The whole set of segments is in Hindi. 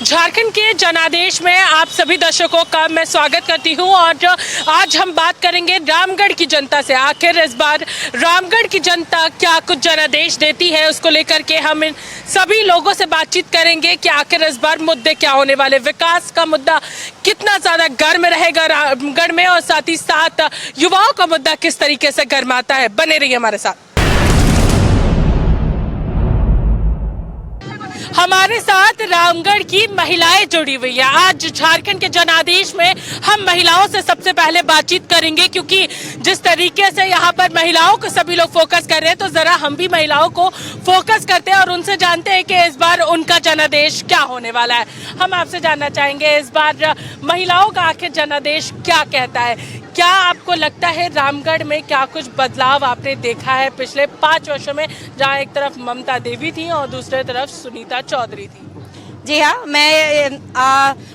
झारखंड के जनादेश में आप सभी दर्शकों का मैं स्वागत करती हूं और आज हम बात करेंगे रामगढ़ की जनता से। आखिर इस बार रामगढ़ की जनता क्या कुछ जनादेश देती है, उसको लेकर के हम इन सभी लोगों से बातचीत करेंगे कि आखिर इस बार मुद्दे क्या होने वाले, विकास का मुद्दा कितना ज़्यादा गर्म रहेगा रामगढ़ में और साथ ही साथ युवाओं का मुद्दा किस तरीके से गर्माता है। बने रहिए हमारे साथ। हमारे साथ रामगढ़ की महिलाएं जुड़ी हुई है। आज झारखंड के जनादेश में हम महिलाओं से सबसे पहले बातचीत करेंगे, क्योंकि जिस तरीके से यहाँ पर महिलाओं को सभी लोग फोकस कर रहे हैं, तो जरा हम भी महिलाओं को फोकस करते हैं और उनसे जानते हैं कि इस बार उनका जनादेश क्या होने वाला है। हम आपसे जानना चाहेंगे इस बार महिलाओं का आखिर जनादेश क्या कहता है। क्या आपको लगता है रामगढ़ में क्या कुछ बदलाव आपने देखा है पिछले 5 वर्षों में, जहाँ एक तरफ ममता देवी थी और दूसरी तरफ सुनीता चौधरी थी? जी हाँ, मैं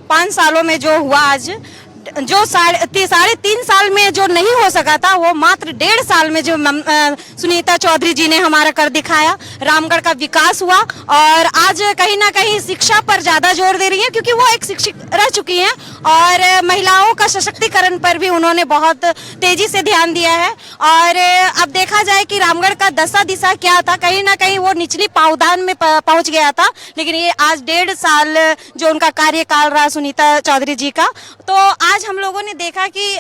5 सालों में जो हुआ, आज जो साढ़े 3 साल में जो नहीं हो सका था, वो मात्र 1.5 साल में जो सुनीता चौधरी जी ने हमारा कर दिखाया। रामगढ़ का विकास हुआ और आज कहीं ना कहीं शिक्षा पर ज्यादा जोर दे रही है, क्योंकि वो एक शिक्षित रह चुकी हैं और महिलाओं का सशक्तिकरण पर भी उन्होंने बहुत तेजी से ध्यान दिया है। और अब देखा जाए कि रामगढ़ का दशा दिशा क्या था, कहीं ना कहीं वो निचली पावदान में पहुंच गया था, लेकिन ये आज 1.5 साल जो उनका कार्यकाल रहा सुनीता चौधरी जी का, तो आज हम लोगों ने देखा कि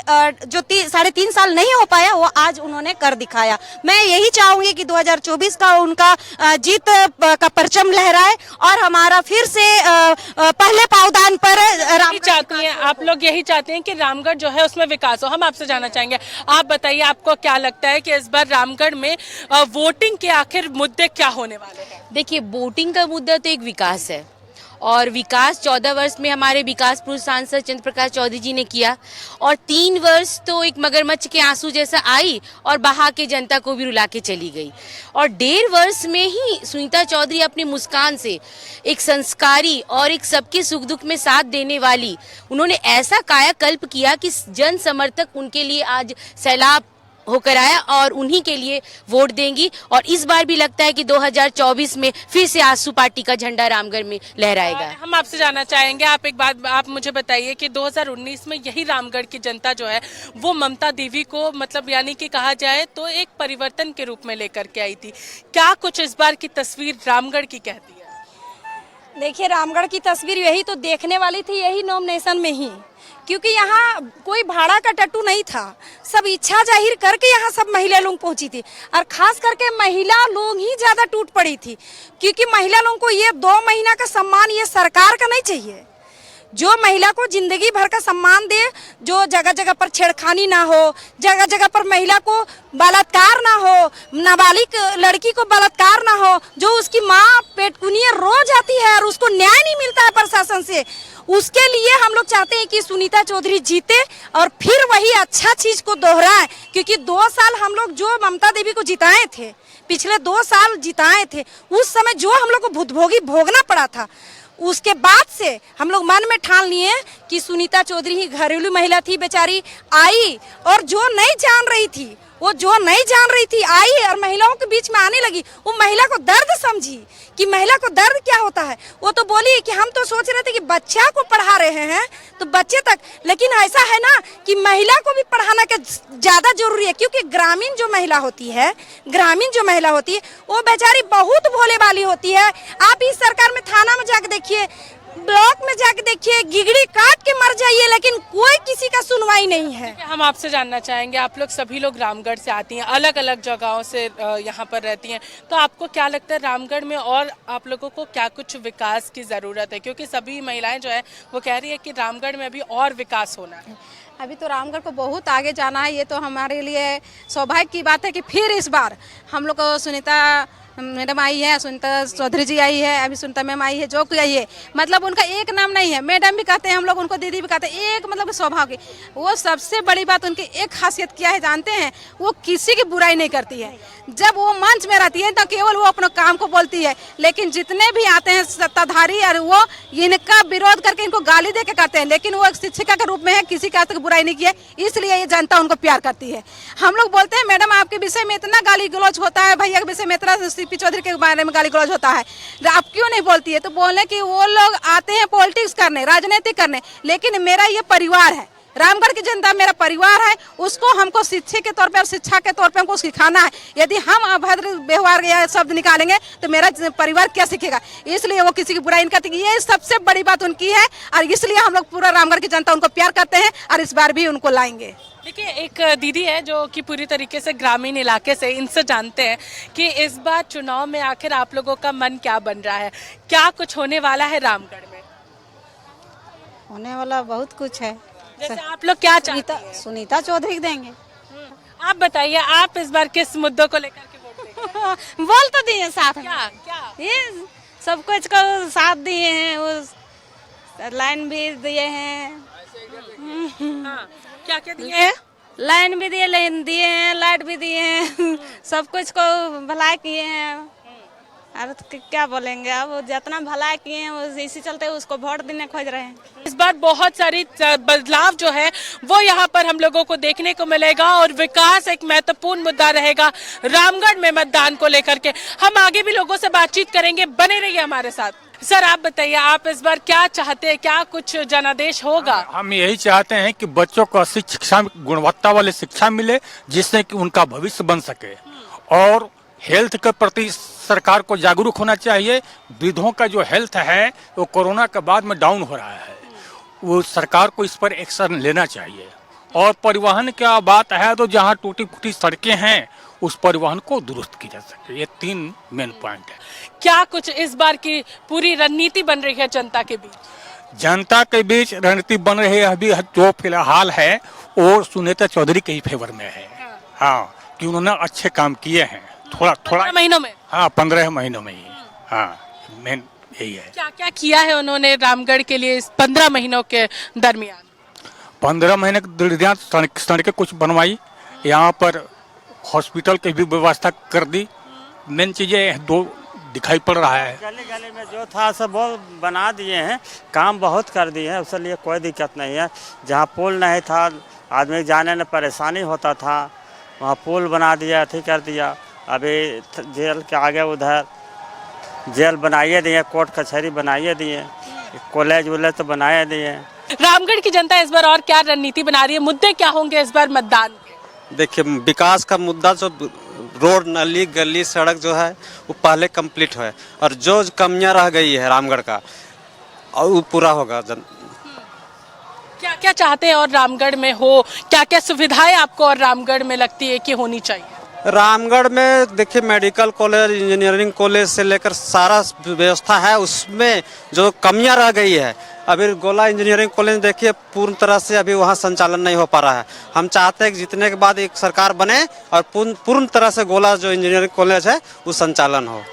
जो 3.5 साल नहीं हो पाया, वो आज उन्होंने कर दिखाया। मैं यही चाहूंगी कि 2024 का उनका जीत का परचम लहराए और हमारा फिर से पहले पावदान पर चाहती हैं आप लोग, यही चाहते हैं कि रामगढ़ जो है उसमें विकास हो। हम आपसे जानना चाहेंगे, आप बताइए आपको क्या लगता है कि इस बार रामगढ़ में वोटिंग के आखिर मुद्दे क्या होने वाले हैं? देखिए, वोटिंग का मुद्दा तो एक विकास है और विकास 14 वर्ष में हमारे विकास पुरुष सांसद चंद्र प्रकाश चौधरी जी ने किया और 3 वर्ष तो एक मगरमच्छ के आंसू जैसा आई और बहा के जनता को भी रुला के चली गई। और 1.5 वर्ष में ही सुनीता चौधरी अपनी मुस्कान से एक संस्कारी और एक सबके सुख दुख में साथ देने वाली, उन्होंने ऐसा कायाकल्प किया कि जन समर्थक उनके लिए आज सैलाब होकर आया और उन्हीं के लिए वोट देंगी। और इस बार भी लगता है कि 2024 में फिर से आसू पार्टी का झंडा रामगढ़ में लहराएगा। हम आपसे जानना चाहेंगे, आप एक बात आप मुझे बताइए कि 2019 में यही रामगढ़ की जनता जो है वो ममता देवी को, मतलब यानी कि कहा जाए तो एक परिवर्तन के रूप में लेकर के आई थी। क्या कुछ इस बार की तस्वीर रामगढ़ की कहती है? देखिए, रामगढ़ की तस्वीर यही तो देखने वाली थी, यही नॉमिनेशन में ही, क्योंकि यहाँ कोई भाड़ा का टट्टू नहीं था, सब इच्छा जाहिर करके यहाँ सब महिला लोग पहुंची थी और खास करके महिला लोग ही ज्यादा टूट पड़ी थी, क्योंकि महिला लोगों को ये 2 महीना का सम्मान ये सरकार का नहीं चाहिए, जो महिला को जिंदगी भर का सम्मान दे, जो जगह जगह पर छेड़खानी ना हो, जगह जगह पर महिला को बलात्कार ना हो, नाबालिग लड़की को बलात्कार ना हो, जो उसकी माँ पेटकुनिया रो जाती है और उसको न्याय नहीं मिलता है प्रशासन से, उसके लिए हम लोग चाहते हैं कि सुनीता चौधरी जीते और फिर वही अच्छा चीज को दोहराए। क्योंकि 2 साल हम लोग जो ममता देवी को जिताए थे, पिछले 2 साल जिताए थे, उस समय जो हम लोग को भुतभोगी भोगना पड़ा था, उसके बाद से हम लोग मन में ठान लिए कि सुनीता चौधरी ही घरेलू महिला थी, बेचारी आई और जो नहीं जान रही थी, वो जो नहीं जान रही थी आई और महिलाओं के बीच में आने लगी। वो महिला को दर्द समझी कि महिला को दर्द क्या होता है। वो तो बोली कि हम तो सोच रहे थे कि बच्चा को पढ़ा रहे हैं तो बच्चे तक, लेकिन ऐसा है ना कि महिला को भी पढ़ाना का ज्यादा जरूरी है, क्योंकि ग्रामीण जो महिला होती है वो बेचारी बहुत भोले वाली होती है। आप इस सरकार में थाना में जाके देखिए, ब्लॉक में जाके देखिए, गिगड़ी काट के मर जाइए, लेकिन कोई किसी का सुनवाई नहीं है। हम आपसे जानना चाहेंगे, आप लोग सभी लोग रामगढ़ से आती हैं, अलग अलग जगहों से यहाँ पर रहती हैं, तो आपको क्या लगता है रामगढ़ में और आप लोगों को क्या कुछ विकास की ज़रूरत है? क्योंकि सभी महिलाएं जो है वो कह रही है कि रामगढ़ में अभी और विकास होना है। अभी तो रामगढ़ को बहुत आगे जाना है, ये तो हमारे लिए सौभाग्य की बात है कि फिर इस बार हम लोग को सुनीता मैडम आई है, सुनीता चौधरी जी आई है, अभी सुनीता मैम आई है, जो कोई आई है, मतलब उनका एक नाम नहीं है, मैडम भी कहते हैं हम लोग उनको, दीदी भी कहते हैं, एक मतलब सौभाग्य। वो सबसे बड़ी बात उनकी एक खासियत क्या है जानते हैं? वो किसी की बुराई नहीं करती है। जब वो मंच में रहती है तो केवल वो अपने काम को बोलती है, लेकिन जितने भी आते हैं सत्ताधारी और वो इनका विरोध करके इनको गाली दे के करते हैं, लेकिन वो एक शिक्षिका के रूप में है, किसी का बुराई बुराई नहीं की है, इसलिए ये जनता उनको प्यार करती है। हम लोग बोलते हैं मैडम आपके विषय में इतना गाली गलौज होता है, भैया के विषय में इतना सीपी चौधरी के बारे में गाली गलौज होता है, आप क्यों नहीं बोलती है? तो बोले कि वो लोग आते हैं पॉलिटिक्स करने, राजनीति करने, लेकिन मेरा ये परिवार है, रामगढ़ की जनता मेरा परिवार है, उसको हमको शिक्षा के तौर पे और शिक्षा के तौर पे हमको सिखाना है। यदि हम अभद्र व्यवहार या शब्द निकालेंगे तो मेरा परिवार क्या सीखेगा? इसलिए वो किसी की बुराई नहीं करती। ये सबसे बड़ी बात उनकी है और इसलिए हम लोग पूरा रामगढ़ की जनता उनको प्यार करते हैं और इस बार भी उनको लाएंगे। देखिए, एक दीदी है जो कि पूरी तरीके से ग्रामीण इलाके से, इनसे जानते हैं कि इस बार चुनाव में आखिर आप लोगों का मन क्या बन रहा है, क्या कुछ होने वाला है रामगढ़ में? होने वाला बहुत कुछ है। जैसे आप लोग क्या चाहते हैं? सुनीता चौधरी देंगे। आप बताइए, आप इस बार किस मुद्दों को लेकर के वोट देंगे? बोल तो दिए साथ में। क्या ये सब कुछ को साथ दिए हैं, उस लाइन भी दिए हैं। हाँ, क्या क्या दिए हैं? लाइन भी दिए, लाइन दिए हैं, लाइट भी दिए हैं, सब कुछ को भलाई किए हैं। अरे तो क्या बोलेंगे, अब वो जितना भलाई किए हैं वो इसी चलते उसको वोट देने खोज रहे हैं। इस बार बहुत सारी बदलाव जो है वो यहाँ पर हम लोगों को देखने को मिलेगा और विकास एक महत्वपूर्ण मुद्दा रहेगा रामगढ़ में मतदान को लेकर के। हम आगे भी लोगों से बातचीत करेंगे, बने रहिए हमारे साथ। सर, आप बताइए, आप इस बार क्या चाहते हैं, क्या कुछ जनादेश होगा? हम यही चाहते हैं कि बच्चों को शिक्षा, गुणवत्ता वाली शिक्षा मिले, जिससे कि उनका भविष्य बन सके, और हेल्थ के प्रति सरकार को जागरूक होना चाहिए। वृद्धों का जो हेल्थ है वो कोरोना के बाद में डाउन हो रहा है, वो सरकार को इस पर एक्शन लेना चाहिए। और परिवहन का बात है तो जहाँ टूटी फूटी सड़कें हैं उस परिवहन को दुरुस्त की जा सके, ये 3 मेन पॉइंट है। क्या कुछ इस बार की पूरी रणनीति बन रही है जनता के बीच? जनता के बीच रणनीति बन रही है अभी जो फिलहाल है वो सुनीता चौधरी के ही फेवर में है। हाँ, कि उन्होंने अच्छे काम किए हैं, थोड़ा महीनों में। हाँ, 15 महीनों में ही। हाँ, मेन यही है। क्या क्या किया है उन्होंने रामगढ़ के लिए इस 15 महीनों के दरमियान? 15 महीने के दरमियान सड़कें कुछ बनवाई, यहाँ पर हॉस्पिटल की भी व्यवस्था कर दी। मेन चीजें 2 दिखाई पड़ रहा है। गली गली में जो था सब वो बना दिए हैं, काम बहुत कर दिए हैं, उसके लिए कोई दिक्कत नहीं है। जहाँ पुल नहीं था, आदमी जाने में परेशानी होता था, वहाँ पुल बना दिया, अथी कर दिया। अभी जेल के आगे उधर जेल बनाइए दिए, कोर्ट कचहरी बनाइए दिए, कॉलेज वॉलेज तो बनाए दिए। रामगढ़ की जनता इस बार और क्या रणनीति बना रही है, मुद्दे क्या होंगे इस बार मतदान के? देखिए, विकास का मुद्दा जो रोड, नाली, गली, सड़क जो है वो पहले कंप्लीट है, और जो कमियां रह गई है रामगढ़ का और वो पूरा होगा। क्या क्या चाहते हैं और रामगढ़ में हो, क्या क्या सुविधाएं आपको और रामगढ़ में लगती है कि होनी चाहिए? रामगढ़ में देखिए, मेडिकल कॉलेज, इंजीनियरिंग कॉलेज से लेकर सारा व्यवस्था है, उसमें जो कमियां रह गई है, अभी गोला इंजीनियरिंग कॉलेज देखिए पूर्ण तरह से अभी वहाँ संचालन नहीं हो पा रहा है। हम चाहते हैं कि जीतने के बाद एक सरकार बने और पूर्ण तरह से गोला जो इंजीनियरिंग कॉलेज है वो संचालन हो।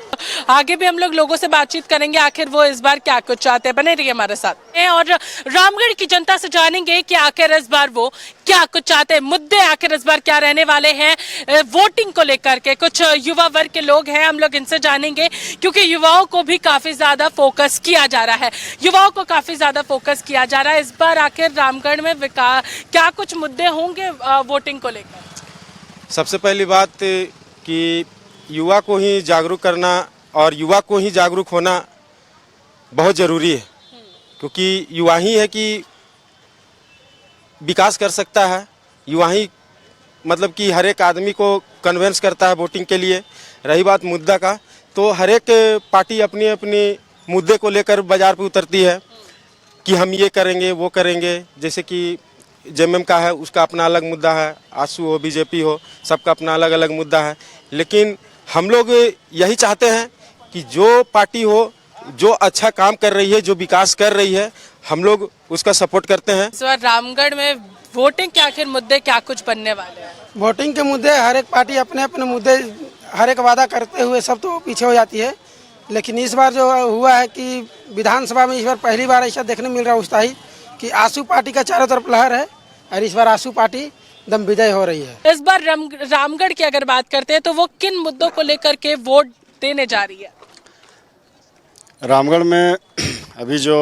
आगे भी हम लोग लोगों से बातचीत करेंगे, आखिर वो इस बार क्या कुछ चाहते हैं। बने रहिए हमारे साथ और रामगढ़ की जनता से जानेंगे कि आखिर इस बार वो क्या कुछ चाहते हैं, मुद्दे आखिर इस बार क्या रहने वाले हैं वोटिंग को लेकर के। कुछ युवा वर्ग के लोग हैं, हम लोग इनसे जानेंगे, क्योंकि युवाओं को भी काफी ज्यादा फोकस किया जा रहा है, युवाओं को काफी ज्यादा फोकस किया जा रहा है। इस बार आखिर रामगढ़ में क्या कुछ मुद्दे होंगे वोटिंग को लेकर? सबसे पहली बात कि युवा को ही जागरूक करना और युवा को ही जागरूक होना बहुत ज़रूरी है, क्योंकि युवा ही है कि विकास कर सकता है। युवा ही मतलब कि हर एक आदमी को कन्वेंस करता है वोटिंग के लिए। रही बात मुद्दा का, तो हर एक पार्टी अपनी अपनी मुद्दे को लेकर बाजार पे उतरती है कि हम ये करेंगे वो करेंगे। जैसे कि जेएमएम का है, उसका अपना अलग मुद्दा है, आसू हो, बीजेपी हो, सबका अपना अलग अलग मुद्दा है। लेकिन हम लोग यही चाहते हैं कि जो पार्टी हो, जो अच्छा काम कर रही है, जो विकास कर रही है, हम लोग उसका सपोर्ट करते हैं। इस बार रामगढ़ में वोटिंग के आखिर मुद्दे क्या कुछ बनने वाले हैं? वोटिंग के मुद्दे, हर एक पार्टी अपने अपने मुद्दे हर एक वादा करते हुए सब तो पीछे हो जाती है। लेकिन इस बार जो हुआ है कि विधानसभा में इस बार पहली बार ऐसा देखने मिल रहा है उत्साही कि आसू पार्टी का चारों तरफ लहर है, और इस बार आसू पार्टी दम विजय हो रही है। इस बार रामगढ़ की अगर बात करते हैं तो वो किन मुद्दों को लेकर के वोट देने जा रही है? रामगढ़ में अभी जो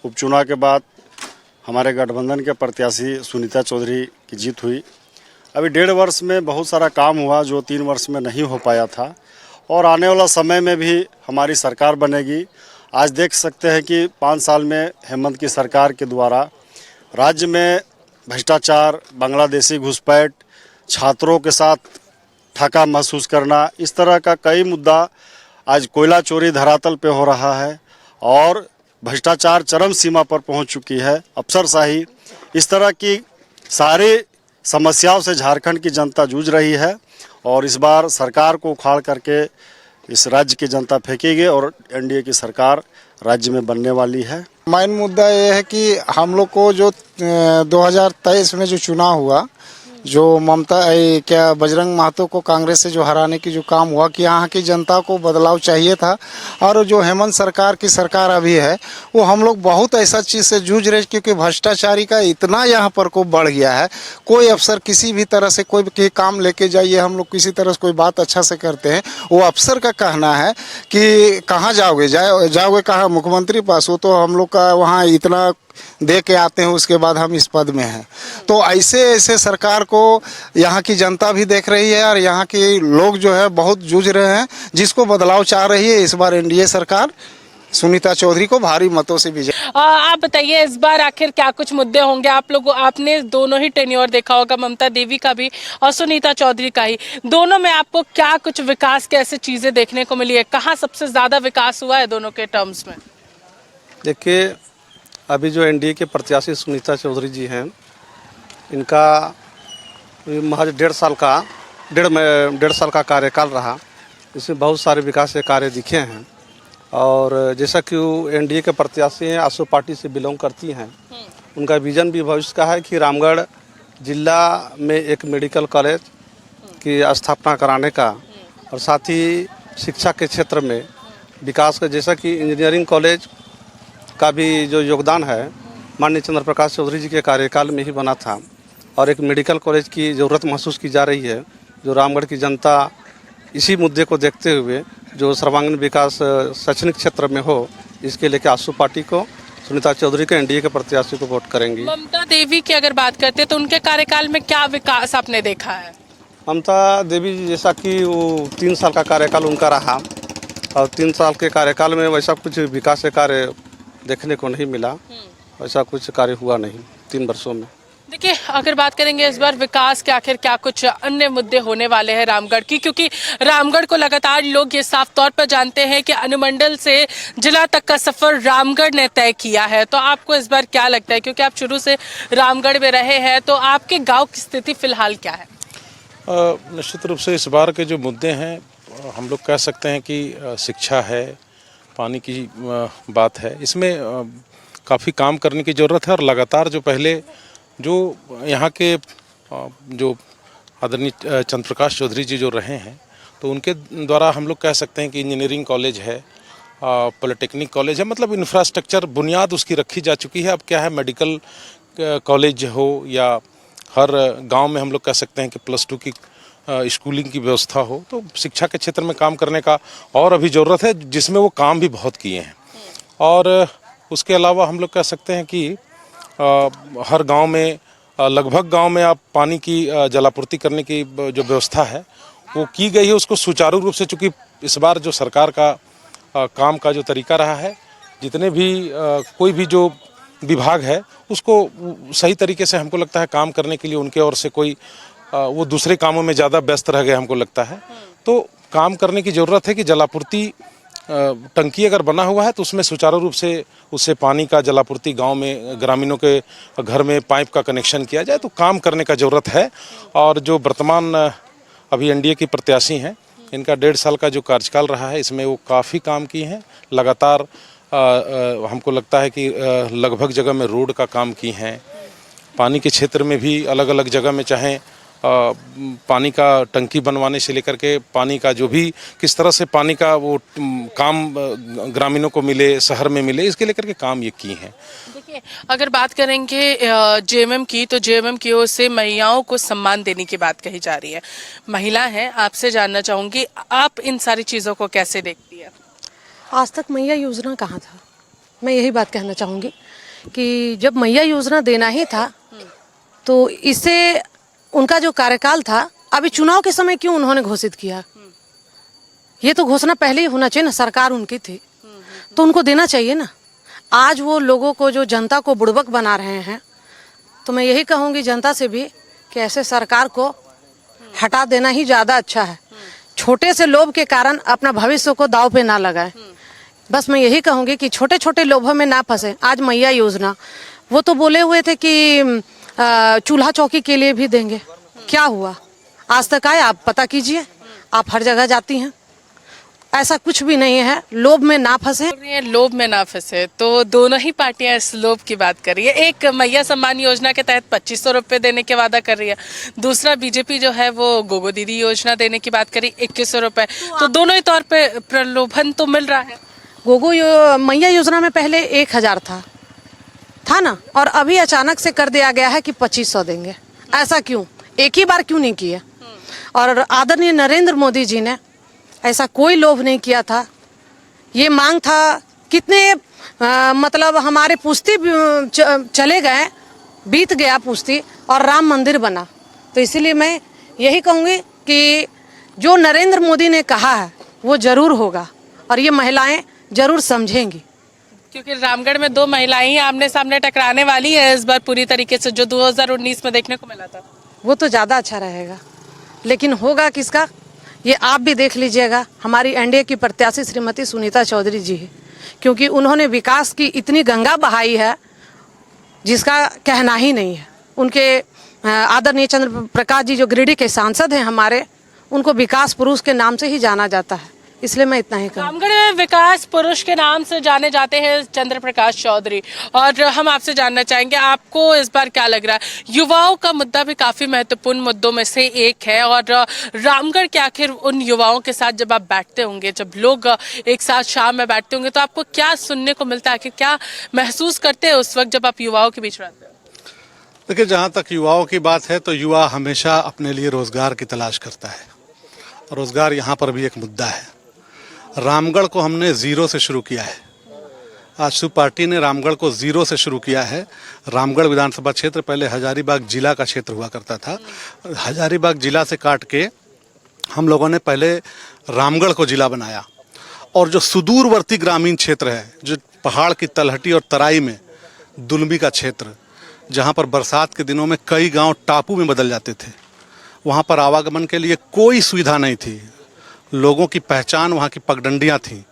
उपचुनाव के बाद हमारे गठबंधन के प्रत्याशी सुनीता चौधरी की जीत हुई। अभी 1.5 वर्ष में बहुत सारा काम हुआ जो 3 वर्ष में नहीं हो पाया था, और आने वाला समय में भी हमारी सरकार बनेगी। आज देख सकते हैं कि 5 साल में हेमंत की सरकार के द्वारा राज्य में भ्रष्टाचार, बांग्लादेशी घुसपैठ, छात्रों के साथ ठगा महसूस करना, इस तरह का कई मुद्दा, आज कोयला चोरी धरातल पे हो रहा है और भ्रष्टाचार चरम सीमा पर पहुंच चुकी है, अफसरशाही, इस तरह की सारी समस्याओं से झारखंड की जनता जूझ रही है। और इस बार सरकार को उखाड़ करके इस राज्य की जनता फेंकेगी और एनडीए की सरकार राज्य में बनने वाली है। मेन मुद्दा ये है कि हम लोग को जो 2023 में जो चुनाव हुआ, जो क्या बजरंग महतो को कांग्रेस से जो हराने की जो काम हुआ, कि यहाँ की जनता को बदलाव चाहिए था। और जो हेमंत सरकार की सरकार अभी है, वो हम लोग बहुत ऐसा चीज़ से जूझ रहे, क्योंकि भ्रष्टाचारी का इतना यहाँ पर को बढ़ गया है। कोई अफसर किसी भी तरह से कोई भी काम लेके जाइए, हम लोग किसी तरह से कोई बात अच्छा से करते हैं, वो अफसर का कहना है कि कहाँ जाओगे, जाओगे कहाँ, मुख्यमंत्री पास। वो तो हम लोग का वहाँ इतना दे के आते हैं, उसके बाद हम इस पद में हैं। तो ऐसे ऐसे सरकार को यहाँ की जनता भी देख रही है और यहाँ के लोग जो है बहुत जूझ रहे हैं, जिसको बदलाव चाह रही है। इस बार एनडीए सरकार सुनीता चौधरी को भारी मतों से विजय। आप बताइए, इस बार आखिर क्या कुछ मुद्दे होंगे? आपने दोनों ही टेन्योर देखा होगा, ममता देवी का भी और सुनीता चौधरी का ही। दोनों में आपको क्या कुछ विकास के ऐसे चीजें देखने को मिली है? कहाँ सबसे ज्यादा विकास हुआ है दोनों के टर्म्स में? देखिए, अभी जो एनडीए के प्रत्याशी सुनीता चौधरी जी हैं, इनका महज 1.5 साल का कार्यकाल रहा। इसमें बहुत सारे विकास के कार्य दिखे हैं। और जैसा कि वो एनडीए के प्रत्याशी हैं, आसू पार्टी से बिलोंग करती हैं, उनका विजन भी भविष्य का है कि रामगढ़ जिला में एक मेडिकल कॉलेज की स्थापना कराने का, और साथ ही शिक्षा के क्षेत्र में विकास का, जैसा कि इंजीनियरिंग कॉलेज का भी जो योगदान है माननीय चंद्र प्रकाश चौधरी जी के कार्यकाल में ही बना था, और एक मेडिकल कॉलेज की ज़रूरत महसूस की जा रही है, जो रामगढ़ की जनता इसी मुद्दे को देखते हुए जो सर्वांगीण विकास शैक्षणिक क्षेत्र में हो, इसके लेकर आसू पार्टी को, सुनीता चौधरी के एनडीए के प्रत्याशी को वोट करेंगी। ममता देवी की अगर बात करते हैं तो उनके कार्यकाल में क्या विकास आपने देखा है? ममता देवी जी, जैसा कि वो 3 साल का कार्यकाल उनका रहा, और 3 साल के कार्यकाल में वैसा कुछ विकास के कार्य देखने को नहीं मिला, वैसा कुछ कार्य हुआ नहीं 3 वर्षों में। देखिए, अगर बात करेंगे इस बार विकास के, आखिर क्या कुछ अन्य मुद्दे होने वाले हैं रामगढ़ की? क्योंकि रामगढ़ को लगातार लोग ये साफ तौर पर जानते हैं कि अनुमंडल से जिला तक का सफर रामगढ़ ने तय किया है। तो आपको इस बार क्या लगता है, क्योंकि आप शुरू से रामगढ़ में रहे हैं, तो आपके गाँव की स्थिति फिलहाल क्या है? निश्चित रूप से इस बार के जो मुद्दे हैं, हम लोग कह सकते हैं कि शिक्षा है, पानी की बात है, इसमें काफ़ी काम करने की ज़रूरत है। और लगातार जो पहले जो यहाँ के जो आदरणीय चंद्र प्रकाश चौधरी जी जो रहे हैं, तो उनके द्वारा हम लोग कह सकते हैं कि इंजीनियरिंग कॉलेज है, पॉलिटेक्निक कॉलेज है, मतलब इंफ्रास्ट्रक्चर बुनियाद उसकी रखी जा चुकी है। अब क्या है, मेडिकल कॉलेज हो या हर गांव में हम लोग कह सकते हैं कि +2 की स्कूलिंग की व्यवस्था हो, तो शिक्षा के क्षेत्र में काम करने का और अभी ज़रूरत है, जिसमें वो काम भी बहुत किए हैं। और उसके अलावा हम लोग कह सकते हैं कि हर गांव में, लगभग गांव में आप पानी की जलापूर्ति करने की जो व्यवस्था है वो की गई है, उसको सुचारू रूप से, चूँकि इस बार जो सरकार का काम का जो तरीका रहा है, जितने भी कोई भी जो विभाग है उसको सही तरीके से हमको लगता है काम करने के लिए उनके ओर से कोई वो दूसरे कामों में ज़्यादा व्यस्त रह गए हमको लगता है। तो काम करने की ज़रूरत है कि जलापूर्ति टंकी अगर बना हुआ है तो उसमें सुचारू रूप से उससे पानी का जलापूर्ति गांव में ग्रामीणों के घर में पाइप का कनेक्शन किया जाए, तो काम करने का ज़रूरत है। और जो वर्तमान अभी एनडीए की प्रत्याशी हैं, इनका 1.5 साल का जो कार्यकाल रहा है, इसमें वो काफ़ी काम किए हैं। लगातार हमको लगता है कि लगभग जगह में रोड का काम की हैं, पानी के क्षेत्र में भी अलग अलग जगह में, चाहे पानी का टंकी बनवाने से लेकर के पानी का जो भी किस तरह से पानी का वो काम ग्रामीणों को मिले, शहर में मिले, इसके लेकर के काम ये की हैं। देखिए, अगर बात करेंगे जेएमएम की, तो जेएमएम की ओर से महिलाओं को सम्मान देने की बात कही जा रही है। महिला हैं, आपसे जानना चाहूँगी, आप इन सारी चीज़ों को कैसे देखती है? आज तक मैया योजना कहाँ था, मैं यही बात कहना चाहूँगी कि जब मैया योजना देना ही था तो इससे उनका जो कार्यकाल था, अभी चुनाव के समय क्यों उन्होंने घोषित किया? ये तो घोषणा पहले ही होना चाहिए ना, सरकार उनकी थी तो उनको देना चाहिए ना। आज वो लोगों को, जो जनता को बुड़बक बना रहे हैं, तो मैं यही कहूँगी जनता से भी कि ऐसे सरकार को हटा देना ही ज़्यादा अच्छा है। छोटे से लोभ के कारण अपना भविष्य को दांव पे ना लगाएं। बस मैं यही कहूँगी कि छोटे छोटे लोभों में ना फंसे। आज मैया योजना, वो तो बोले हुए थे कि चूल्हा चौकी के लिए भी देंगे, क्या हुआ आज तक आए? आप पता कीजिए, आप हर जगह जाती हैं, ऐसा कुछ भी नहीं है। लोभ में ना फंसे। लोभ में ना फंसे, तो दोनों ही पार्टियां इस लोभ की बात कर रही है। एक मैया सम्मान योजना के तहत 2500 रुपए देने के वादा कर रही है, दूसरा बीजेपी जो है वो गोगो दीदी योजना देने की बात करी 2100 रुपए। तो दोनों ही तौर पे प्रलोभन तो मिल रहा है। गोगो मैया योजना में पहले 1000 था ना, और अभी अचानक से कर दिया गया है कि 2500 देंगे। ऐसा क्यों? एक ही बार क्यों नहीं किया? और आदरणीय नरेंद्र मोदी जी ने ऐसा कोई लोभ नहीं किया था। ये मांग था कितने मतलब हमारे पुश्ती चले गए, बीत गया पुश्ती, और राम मंदिर बना। तो इसीलिए मैं यही कहूँगी कि जो नरेंद्र मोदी ने कहा है वो जरूर होगा, और ये महिलाएं जरूर समझेंगी। क्योंकि रामगढ़ में 2 महिलाएं ही आमने सामने टकराने वाली है इस बार पूरी तरीके से, जो 2019 में देखने को मिला था। वो तो ज़्यादा अच्छा रहेगा, लेकिन होगा किसका ये आप भी देख लीजिएगा। हमारी एनडीए की प्रत्याशी श्रीमती सुनीता चौधरी जी है, क्योंकि उन्होंने विकास की इतनी गंगा बहाई है जिसका कहना ही नहीं है। उनके आदरणीय चंद्र प्रकाश जी जो गिरिडीह के सांसद हैं हमारे, उनको विकास पुरुष के नाम से ही जाना जाता है। इसलिए मैं इतना ही कहूँ। रामगढ़ में विकास पुरुष के नाम से जाने जाते हैं चंद्र प्रकाश चौधरी, और हम आपसे जानना चाहेंगे आपको इस बार क्या लग रहा है? युवाओं का मुद्दा भी काफी महत्वपूर्ण मुद्दों में से एक है, और रामगढ़ के आखिर उन युवाओं के साथ जब आप बैठते होंगे, जब लोग एक साथ शाम में बैठते होंगे, तो आपको क्या सुनने को मिलता है? क्या महसूस करते हैं उस वक्त जब आप युवाओं के बीच रहते हैं? देखिए, जहाँ तक युवाओं की बात है तो युवा हमेशा अपने लिए रोजगार की तलाश करता है, और रोजगार यहाँ पर भी एक मुद्दा है। रामगढ़ को हमने जीरो से शुरू किया है। आजसू पार्टी ने रामगढ़ को जीरो से शुरू किया है। रामगढ़ विधानसभा क्षेत्र पहले हजारीबाग जिला का क्षेत्र हुआ करता था। हजारीबाग जिला से काट के हम लोगों ने पहले रामगढ़ को जिला बनाया, और जो सुदूरवर्ती ग्रामीण क्षेत्र है, जो पहाड़ की तलहटी और तराई में दुलमी का क्षेत्र, जहाँ पर बरसात के दिनों में कई गांव टापू में बदल जाते थे, वहाँ पर आवागमन के लिए कोई सुविधा नहीं थी। लोगों की पहचान वहाँ की पगडंडियाँ थीं।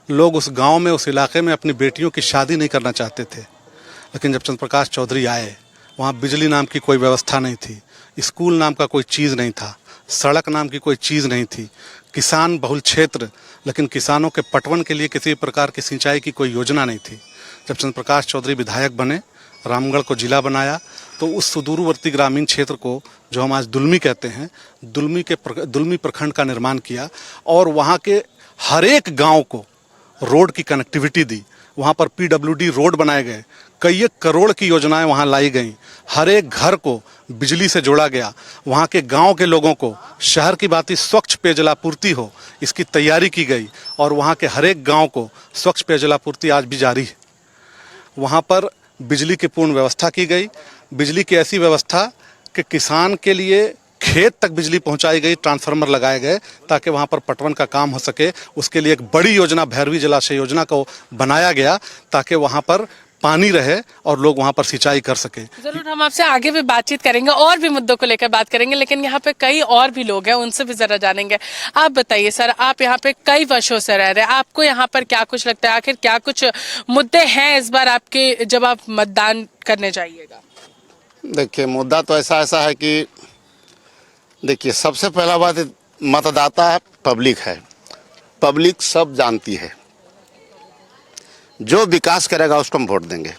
लोग उस गांव में, उस इलाके में अपनी बेटियों की शादी नहीं करना चाहते थे। लेकिन जब चंद्र प्रकाश चौधरी आए, वहाँ बिजली नाम की कोई व्यवस्था नहीं थी, स्कूल नाम का कोई चीज़ नहीं था, सड़क नाम की कोई चीज़ नहीं थी। किसान बहुल क्षेत्र, लेकिन किसानों के पटवन के लिए किसी प्रकार की सिंचाई की कोई योजना नहीं थी। जब चंद्र प्रकाश चौधरी विधायक बने, रामगढ़ को जिला बनाया, तो उस सुदूरवर्ती ग्रामीण क्षेत्र को, जो हम आज दुलमी कहते हैं, दुलमी प्रखंड का निर्माण किया, और वहाँ के हर एक गांव को रोड की कनेक्टिविटी दी। वहाँ पर पीडब्ल्यूडी रोड बनाए गए, कई करोड़ की योजनाएं वहाँ लाई गईं। हर एक घर को बिजली से जोड़ा गया। वहाँ के गांव के लोगों को शहर की भांति स्वच्छ पेयजलापूर्ति हो, इसकी तैयारी की गई, और वहाँ के हर एक गाँव को स्वच्छ पेयजलापूर्ति आज भी जारी है। वहाँ पर बिजली की पूर्ण व्यवस्था की गई। बिजली की ऐसी व्यवस्था कि किसान के लिए खेत तक बिजली पहुंचाई गई, ट्रांसफार्मर लगाए गए ताकि वहां पर पटवन का काम हो सके। उसके लिए एक बड़ी योजना, भैरवी जलाशय योजना को बनाया गया ताकि वहां पर पानी रहे और लोग वहां पर सिंचाई कर सके। जरूर हम आपसे आगे भी बातचीत करेंगे, और भी मुद्दों को लेकर बात करेंगे, लेकिन यहाँ पे कई और भी लोग हैं, उनसे भी जरा जानेंगे। आप बताइए सर, आप यहाँ पे कई वर्षों से रह रहे हैं, आपको यहाँ पर क्या कुछ लगता है? आखिर क्या कुछ मुद्दे हैं इस बार आपके, जब आप मतदान करने जाइएगा? देखिए, मुद्दा तो ऐसा है कि देखिए, सबसे पहला बात, मतदाता पब्लिक है, पब्लिक सब जानती है। जो विकास करेगा उसको हम वोट देंगे।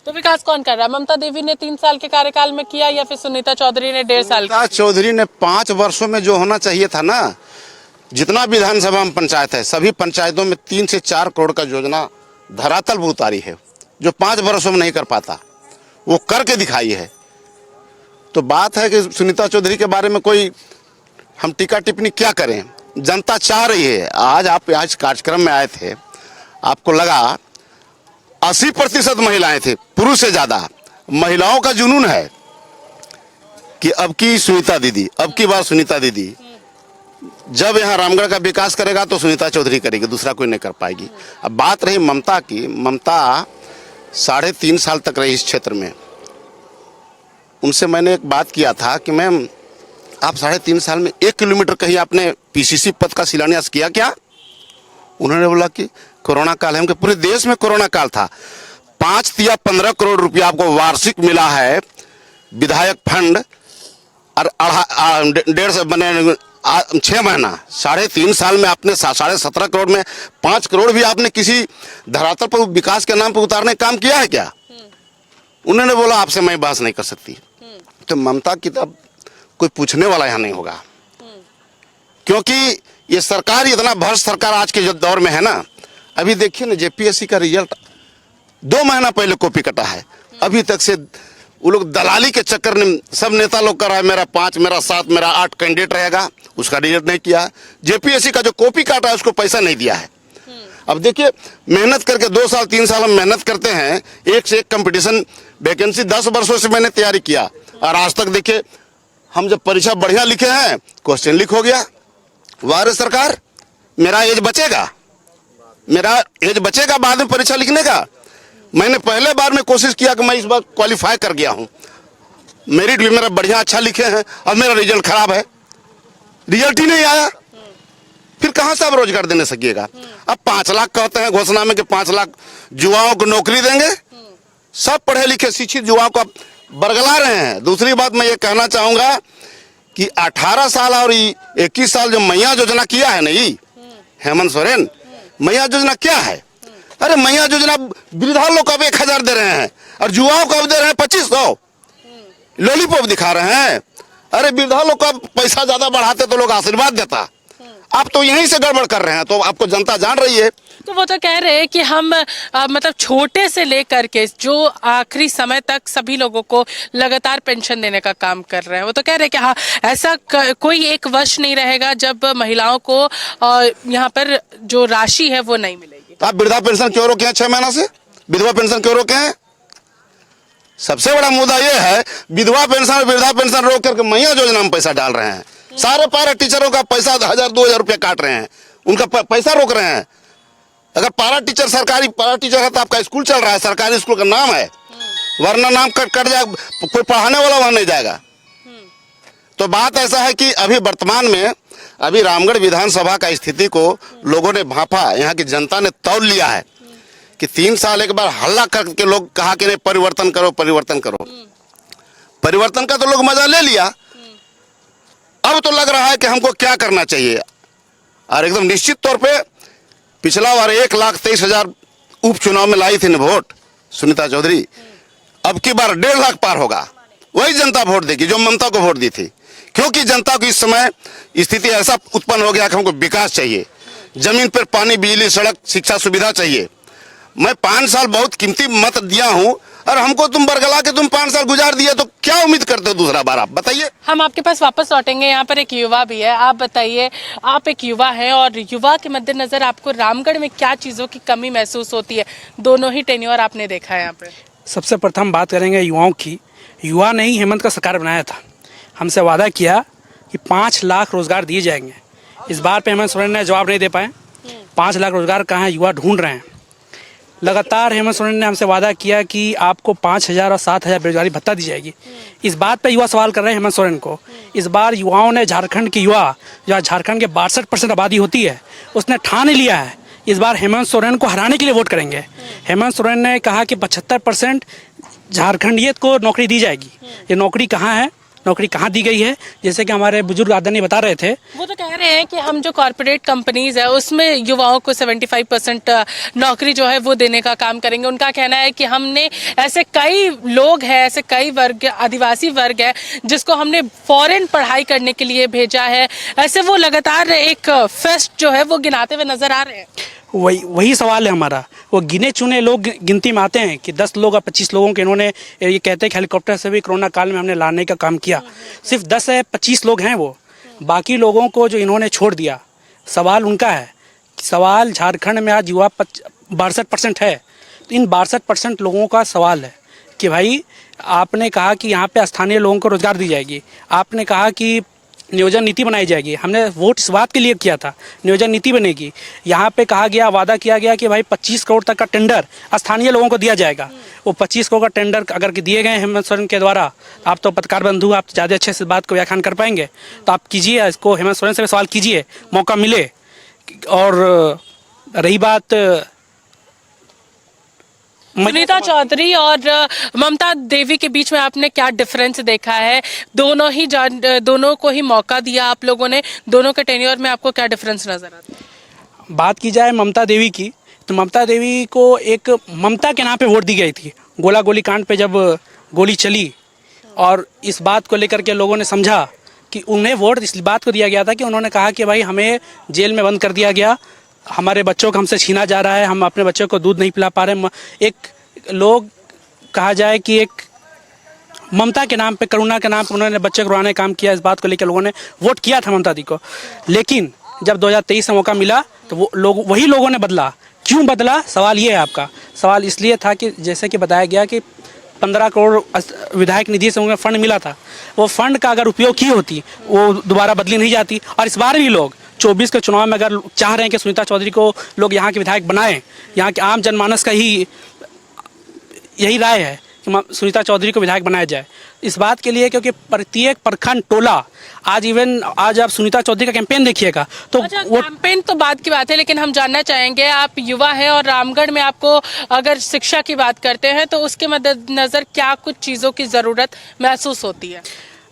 तो विकास कौन कर रहा है? ममता देवी ने 3 साल के कार्यकाल में किया, या फिर सुनीता चौधरी ने 1.5 साल? सुनीता चौधरी ने 5 वर्षों में जो होना चाहिए था ना, जितना विधानसभा में पंचायत है, सभी पंचायतों में 3 से 4 करोड़ का योजना धरातल पर उतारी है, जो 5 वर्षों में नहीं कर पाता, वो करके दिखाई है। तो बात है कि सुनीता चौधरी के बारे में कोई हम टीका टिप्पणी क्या करें? जनता चाह रही है। आज आप आज कार्यक्रम में आए थे, आपको लगा 80% महिलाएं थे, पुरुष से ज्यादा। महिलाओं का जुनून है कि अब की सुनीता दीदी, अब की बार सुनीता दीदी जब यहाँ रामगढ़ का विकास करेगा तो सुनीता चौधरी करेगी, दूसरा कोई नहीं कर पाएगी। अब बात रही ममता की, ममता 3.5 साल तक रही इस क्षेत्र में। उनसे मैंने एक बात किया था कि मैम आप 3.5 साल में 1 किलोमीटर कहीं आपने पीसीसी पद का शिलान्यास किया क्या? उन्होंने बोला कि कोरोना काल है। पूरे देश में कोरोना काल था। 5 या 15 करोड़ रुपया आपको वार्षिक मिला है विधायक फंड, और 6 महीना 3.5 साल में आपने 17.5 करोड़ में 5 करोड़ भी आपने किसी धरातल पर विकास के नाम पर उतारने का काम किया है क्या? उन्होंने बोला आपसे मैं बहस नहीं कर सकती। तो ममता की तब कोई पूछने वाला यहाँ नहीं होगा, क्योंकि ये सरकार इतना भ्रष्ट सरकार आज के जो दौर में है ना। अभी देखिए ना, जेपीएससी का रिजल्ट 2 महीना पहले कॉपी कटा है, अभी तक से वो लोग दलाली के चक्कर में सब नेता लोग कर रहा है मेरा 5, मेरा 7, मेरा 8 कैंडिडेट रहेगा, उसका रिजल्ट नहीं किया। जेपीएससी का जो कॉपी काटा है उसको पैसा नहीं दिया है। अब देखिए, मेहनत करके 2 साल 3 साल हम मेहनत करते हैं, एक से एक कंपटीशन वैकेंसी 10 वर्षों से मैंने तैयारी किया, और आज तक देखिए हम जब परीक्षा बढ़िया लिखे हैं क्वेश्चन लीक हो गया। वाह सरकार, मेरा एज बचेगा, मेरा एज बचेगा बाद में परीक्षा लिखने का। मैंने पहले बार में कोशिश किया कि मैं इस बार क्वालिफाई कर गया हूं, मेरिट भी मेरा बढ़िया अच्छा लिखे हैं, और मेरा रिजल्ट खराब है, रिजल्ट ही नहीं आया। फिर कहां से आप रोजगार देने सकिएगा? अब 5 लाख कहते हैं घोषणा में कि 5 लाख युवाओं को नौकरी देंगे। सब पढ़े लिखे शिक्षित युवाओं को बरगला रहे हैं। दूसरी बात मैं ये कहना चाहूंगा कि 18 साल और 21 साल जो मैया योजना किया है नहीं, हेमंत सोरेन, मैया योजना क्या है? अरे मैया योजना वृद्धा लोग को अब 1000 दे रहे हैं, और युवाओं को अब दे रहे हैं 2500, लॉलीपॉप दिखा रहे हैं। अरे वृद्धा लोग को पैसा ज्यादा बढ़ाते तो लोग आशीर्वाद देता, आप तो यहीं से गड़बड़ कर रहे हैं, तो आपको जनता जान रही है। तो वो तो कह रहे हैं कि हम मतलब छोटे से लेकर के जो आखिरी समय तक सभी लोगों को लगातार पेंशन देने का काम कर रहे हैं। वो तो कह रहे हैं कि हाँ, ऐसा कोई एक वर्ष नहीं रहेगा जब महिलाओं को यहाँ पर जो राशि है वो नहीं मिलेगी। आप वृद्धा पेंशन क्यों रोके हैं 6 महीना से? विधवा पेंशन क्यों रोके हैं? सबसे बड़ा मुद्दा यह है, विधवा पेंशन और वृद्धा पेंशन रोक करके मैया योजना में पैसा डाल रहे हैं। सारे पारा टीचरों का पैसा 1000-2000 रुपया काट रहे हैं, उनका पैसा रोक रहे हैं। अगर पारा टीचर सरकारी पारा टीचर है तो आपका स्कूल चल रहा है, सरकारी स्कूल का नाम है, वरना नाम कट जाएगा, कोई पढ़ाने वाला वहां नहीं जाएगा। तो बात ऐसा है कि अभी वर्तमान में अभी रामगढ़ विधानसभा का स्थिति को लोगों ने भांपा, यहाँ की जनता ने तौल लिया है कि 3 साल एक बार हल्ला करके लोग कहा कि नहीं परिवर्तन करो परिवर्तन करो। परिवर्तन का तो लोग मजा ले लिया, अब तो लग रहा है कि हमको क्या करना चाहिए। और एकदम निश्चित तौर पे पिछला बार 1,23,000 उपचुनाव में लाई थी वोट सुनीता चौधरी, अब की बार 1.5 लाख पार होगा। वही जनता वोट देगी जो ममता को वोट दी थी, क्योंकि जनता को इस समय स्थिति ऐसा उत्पन्न हो गया कि हमको विकास चाहिए, जमीन पर पानी, बिजली, सड़क, शिक्षा सुविधा चाहिए। मैं 5 साल बहुत कीमती मत दिया हूं, और हमको तुम बरगला के तुम 5 साल गुजार दिए, तो क्या उम्मीद करते हो दूसरा बार? आप बताइए। हम आपके पास वापस लौटेंगे। यहाँ पर एक युवा भी है, आप बताइए, आप एक युवा हैं और युवा के मद्देनजर आपको रामगढ़ में क्या चीज़ों की कमी महसूस होती है? दोनों ही टेन्योर आपने देखा है यहाँ पे। सबसे प्रथम बात करेंगे युवाओं की। युवा ने ही हेमंत का सरकार बनाया था, हमसे वादा किया कि 5 लाख रोजगार दिए जाएंगे। इस बार पे हेमंत सोरेन ने जवाब नहीं दे पाए। 5 लाख रोजगार कहाँ है, युवा ढूंढ रहे हैं। लगातार हेमंत सोरेन ने हमसे वादा किया कि आपको 5,000 और 7,000 बेरोजगारी भत्ता दी जाएगी। इस बात पे युवा सवाल कर रहे हैं हेमंत सोरेन को। इस बार युवाओं ने, झारखंड के युवा, जो झारखंड के 62% आबादी होती है, उसने ठान लिया है इस बार हेमंत सोरेन को हराने के लिए वोट करेंगे। हेमंत सोरेन ने कहा कि 75% झारखंडियत को नौकरी दी जाएगी। ये नौकरी कहाँ है, नौकरी कहाँ दी गई है? जैसे कि हमारे बुजुर्ग आदरणीय बता रहे थे, वो तो कह रहे हैं कि हम जो कॉर्पोरेट कंपनीज है उसमें युवाओं को 75% नौकरी जो है वो देने का काम करेंगे। उनका कहना है कि हमने ऐसे कई लोग हैं, ऐसे कई वर्ग, आदिवासी वर्ग है जिसको हमने फॉरेन पढ़ाई करने के लिए भेजा है। ऐसे वो लगातार एक फेस्ट जो है वो गिनाते हुए नजर आ रहे हैं। वही सवाल है हमारा। वो गिने चुने लोग गिनती में आते हैं कि 10 लोग या 25 लोगों के इन्होंने, ये कहते हैं कि हेलीकॉप्टर से भी कोरोना काल में हमने लाने का काम किया। सिर्फ 10 या 25 लोग हैं वो, बाकी लोगों को जो इन्होंने छोड़ दिया। सवाल उनका है। सवाल झारखंड में आज युवा 62% है, इन 62% लोगों का सवाल है कि भाई आपने कहा कि यहाँ पे स्थानीय लोगों को रोजगार दी जाएगी, आपने कहा कि नियोजन नीति बनाई जाएगी, हमने वोट इस बात के लिए किया था नियोजन नीति बनेगी। यहाँ पे कहा गया, वादा किया गया कि भाई 25 करोड़ तक का टेंडर स्थानीय लोगों को दिया जाएगा। वो 25 करोड़ का टेंडर अगर दिए गए हेमंत सोरेन के द्वारा, आप तो पत्रकार बंधु, आप ज़्यादा अच्छे से बात को व्याख्यान कर पाएंगे, तो आप कीजिए इसको, हेमंत सोरेन से सवाल कीजिए, मौका मिले। और रही बात सुनीता चौधरी और ममता देवी के बीच में आपने क्या डिफरेंस देखा है? दोनों को ही मौका दिया आप लोगों ने, दोनों के टेन्योर में आपको क्या डिफरेंस नजर आता है? बात की जाए ममता देवी की, तो ममता देवी को एक ममता के नाम पे वोट दी गई थी। गोला गोली कांड पे जब गोली चली और इस बात को लेकर के लोगों ने समझा कि उन्हें वोट इस बात को दिया गया था कि उन्होंने कहा कि भाई हमें जेल में बंद कर दिया गया, हमारे बच्चों को हमसे छीना जा रहा है, हम अपने बच्चों को दूध नहीं पिला पा रहे। एक लोग कहा जाए कि एक ममता के नाम पे, करुणा के नाम पे उन्होंने बच्चे को रुलाने का काम किया। इस बात को लेकर लोगों ने वोट किया था ममता दी को, लेकिन जब 2023 में मौका मिला तो वही लोगों ने बदला। क्यों बदला? सवाल ये है आपका। सवाल इसलिए था कि जैसे कि बताया गया कि 15 करोड़ विधायक निधि से उन्हें फंड मिला था, वो फंड का अगर उपयोग की होती वो दोबारा बदली नहीं जाती। और इस बार भी लोग 24 के चुनाव में अगर चाह रहे हैं कि सुनीता चौधरी को लोग यहाँ के विधायक बनाएं, यहाँ के आम जनमानस का ही यही राय है कि सुनीता चौधरी को विधायक बनाया जाए। इस बात के लिए क्योंकि प्रत्येक प्रखंड टोला आज आप सुनीता चौधरी का कैंपेन देखिएगा तो वो कैंपेन तो बात की बात है, लेकिन हम जानना चाहेंगे, आप युवा हैं और रामगढ़ में आपको अगर शिक्षा की बात करते हैं तो उसके मद्देनजर क्या कुछ चीज़ों की ज़रूरत महसूस होती है?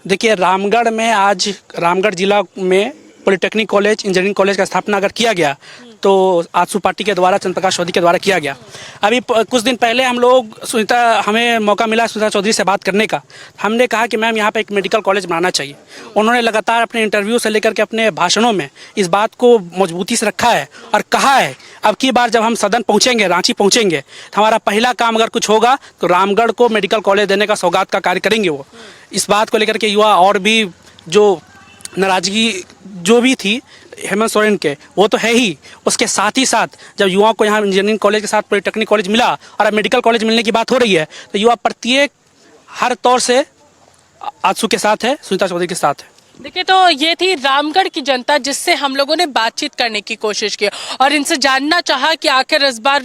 देखिए, रामगढ़ में आज रामगढ़ जिला में पॉलिटेक्निक कॉलेज, इंजीनियरिंग कॉलेज का स्थापना अगर किया गया तो आजसू पार्टी के द्वारा, चंद्र प्रकाश चौधरी के द्वारा किया गया। अभी कुछ दिन पहले हमें मौका मिला सुनीता चौधरी से बात करने का। हमने कहा कि मैम यहाँ पे एक मेडिकल कॉलेज बनाना चाहिए। उन्होंने लगातार अपने इंटरव्यू से लेकर के अपने भाषणों में इस बात को मजबूती से रखा है और कहा है अब की बार जब हम सदन पहुँचेंगे, रांची पहुँचेंगे, तो हमारा पहला काम अगर कुछ होगा तो रामगढ़ को मेडिकल कॉलेज देने का सौगात का कार्य करेंगे। वो इस बात को लेकर के युवा और भी जो नाराजगी जो भी थी हेमंत सोरेन के, वो तो है ही। उसके साथ ही साथ जब युवाओं को यहाँ इंजीनियरिंग कॉलेज के साथ पॉलिटेक्निक कॉलेज मिला और अब मेडिकल कॉलेज मिलने की बात हो रही है, तो युवा प्रत्येक हर तौर से आजसू के साथ है, सुनीता चौधरी के साथ है। देखिए, तो ये थी रामगढ़ की जनता जिससे हम लोगों ने बातचीत करने की कोशिश की और इनसे जानना चाहा कि आखिर इस बार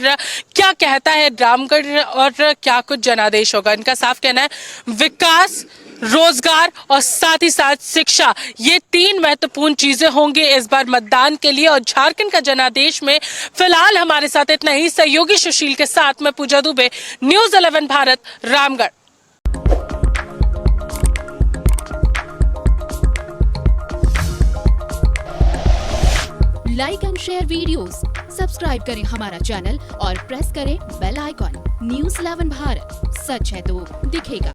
क्या कहता है रामगढ़ और क्या कुछ जनादेश होगा। इनका साफ कहना है विकास, रोजगार और साथ ही साथ शिक्षा, ये 3 महत्वपूर्ण चीजें होंगी इस बार मतदान के लिए। और झारखंड का जनादेश में फिलहाल हमारे साथ इतना ही। सहयोगी सुशील के साथ मैं Puja Dubey, news 11 Bharat, Ramgarh. Like and share videos, subscribe करें हमारा चैनल और प्रेस करें बेल आइकॉन। न्यूज़ 11 भारत, सच है तो दिखेगा।